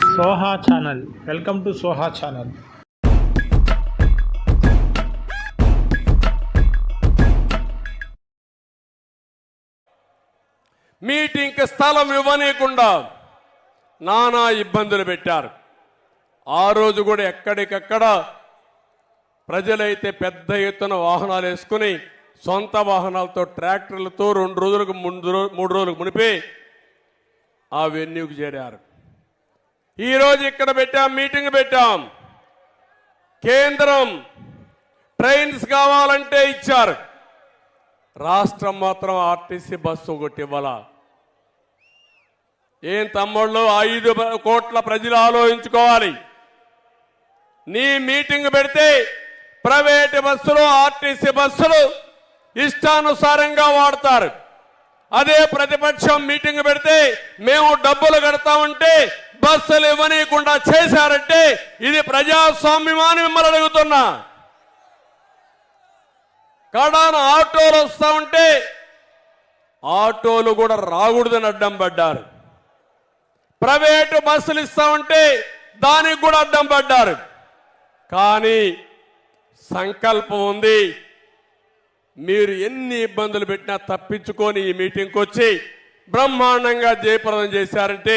Soha channel. Welcome to Soha channel. మీటింగ్కి స్థలం ఇవ్వనీయకుండా నానా ఇబ్బందులు పెట్టారు. ఆ రోజు కూడా ఎక్కడికక్కడ ప్రజలైతే పెద్ద ఎత్తున వాహనాలు వేసుకుని సొంత వాహనాలతో ట్రాక్టర్లతో 2 రోజులకు 3 రోజులకు మునిపే ఆ వెన్యూకి చేరారు. ఈరోజు ఇక్కడ మీటింగ్ పెట్టాం. కేంద్రం ట్రైన్స్ కావాలంటే ఇచ్చారు, రాష్ట్రం మాత్రం ఆర్టీసీ బస్సు ఒకటి ఇవ్వాల. ఏం తమ్ముళ్ళు, 5 కోట్ల ప్రజలు ఆలోచించుకోవాలి. నీ మీటింగ్ పెడితే ప్రైవేటు బస్సులు ఆర్టీసీ బస్సులు ఇష్టానుసారంగా వాడతారు. అదే ప్రతిపక్షం మీటింగ్ పెడితే మేము డబ్బులు కడతామంటే బస్సులు ఇవ్వనీయకుండా చేశారంటే ఇది ప్రజాస్వామ్యమాని మిమ్మల్ని అడుగుతున్నా. కడాన ఆటోలు వస్తా ఉంటే ఆటోలు కూడా రాకూడదని అడ్డం పడ్డారు. ప్రైవేటు బస్సులు ఇస్తా ఉంటే దానికి కూడా అడ్డం పడ్డారు. కానీ సంకల్పం ఉంది. మీరు ఎన్ని ఇబ్బందులు పెట్టినా తప్పించుకొని ఈ మీటింగ్కి వచ్చి బ్రహ్మాండంగా జయప్రదం చేశారంటే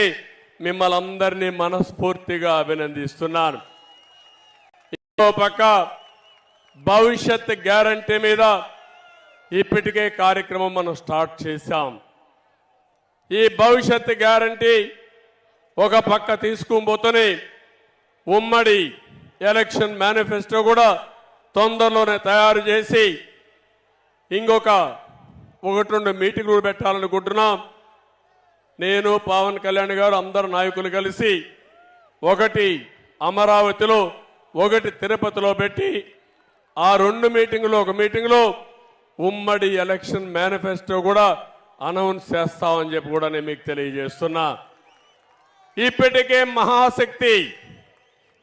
మిమ్మల్ని అందరినీ మనస్ఫూర్తిగా అభినందిస్తున్నాను. ఇంకో పక్క భవిష్యత్ గ్యారంటీ మీద ఇప్పటికే కార్యక్రమం మనం స్టార్ట్ చేశాం. ఈ భవిష్యత్ గ్యారంటీ ఒక పక్క తీసుకుపోతూనే ఉమ్మడి ఎలక్షన్ మేనిఫెస్టో కూడా తొందరలోనే తయారు చేసి ఇంకొక 1-2 మీటింగులు పెట్టాలనుకుంటున్నాం. నేను, పవన్ కళ్యాణ్ గారు, అందరు నాయకులు కలిసి ఒకటి అమరావతిలో, ఒకటి తిరుపతిలో పెట్టి ఆ 2 మీటింగులు, ఒక మీటింగులో ఉమ్మడి ఎలక్షన్ మేనిఫెస్టో కూడా అనౌన్స్ చేస్తామని చెప్పి కూడా నేను మీకు తెలియజేస్తున్నా. ఇప్పటికే మహాశక్తి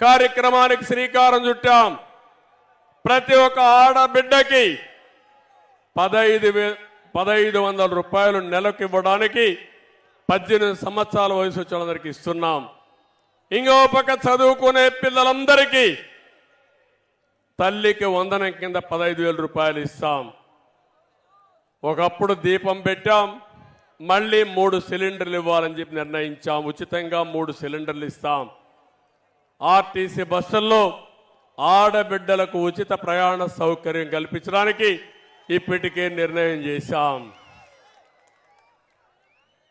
కార్యక్రమానికి శ్రీకారం చుట్టాం. ప్రతి ఒక్క ఆడబిడ్డకి 1500 రూపాయలు నెలకు ఇవ్వడానికి 18 సంవత్సరాల వయసు వచ్చిన వాళ్ళందరికీ ఇస్తున్నాం. ఇంకో పక్క చదువుకునే పిల్లలందరికీ తల్లికి వందనం కింద 15,000 రూపాయలు ఇస్తాం. ఒకప్పుడు దీపం పెట్టాం, మళ్ళీ 3 సిలిండర్లు ఇవ్వాలని చెప్పి నిర్ణయించాం. ఉచితంగా 3 సిలిండర్లు ఇస్తాం. ఆర్టీసీ బస్సుల్లో ఆడబిడ్డలకు ఉచిత ప్రయాణ సౌకర్యం కల్పించడానికి ఇప్పటికే నిర్ణయం చేశాం.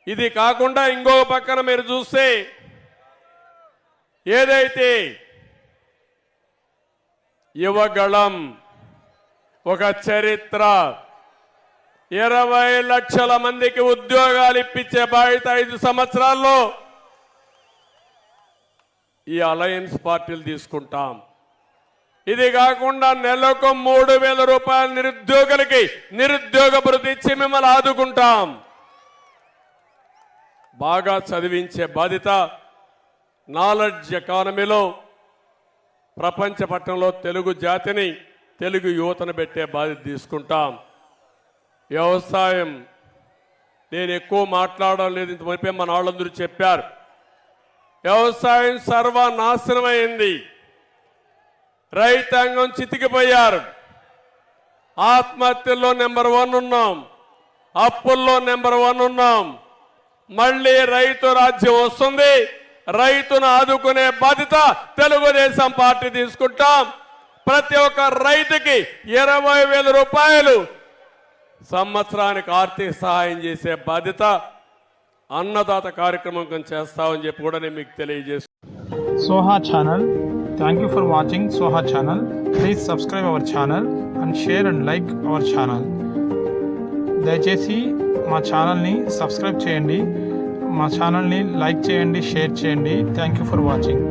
ఇది కాకుండా ఇంకో పక్కన మీరు చూస్తే ఏదైతే యువగళం ఒక చరిత్ర, 20 లక్షల మందికి ఉద్యోగాలు ఇప్పించే బాధ్యత 5 సంవత్సరాల్లో ఈ అలయన్స్ పార్టీలు తీసుకుంటాం. ఇది కాకుండా నెలకు 3,000 రూపాయలు నిరుద్యోగులకి నిరుద్యోగ భృతి ఇచ్చి మిమ్మల్ని ఆదుకుంటాం. బాగా చదివించే బాధ్యత, నాలెడ్జ్ ఎకానమీలో ప్రపంచ పట్టణంలో తెలుగు జాతిని, తెలుగు యువతను పెట్టే బాధ్యత తీసుకుంటాం. వ్యవసాయం నేను ఎక్కువ మాట్లాడడం లేదు, ఇంత మునిపే మన వాళ్ళందరూ చెప్పారు. వ్యవసాయం సర్వనాశనమైంది. రైతాంగం చితికిపోయారు. ఆత్మహత్యల్లో నెంబర్ 1 ఉన్నాం, అప్పుల్లో నెంబర్ 1 ఉన్నాం. మళ్ళీ రైతు రాజ్యం వస్తుంది. రైతును ఆదుకునే బాధ్యత తెలుగుదేశం పార్టీ తీసుకుంటాం. ప్రతి ఒక్క రైతుకి 20,000 రూపాయలు సంవత్సరానికి ఆర్థిక సహాయం చేసే బాధ్యత అన్నదాత కార్యక్రమం చేస్తామని చెప్పి కూడా నేను మీకు తెలియజేస్తున్నాను. Soha channel. Thank you for watching Soha channel. Please subscribe our channel and share and like our channel. దయచేసి మా ఛానల్ని సబ్స్క్రైబ్ చేయండి, మా ఛానల్ని లైక్ చేయండి, షేర్ చేయండి. Thank you for watching.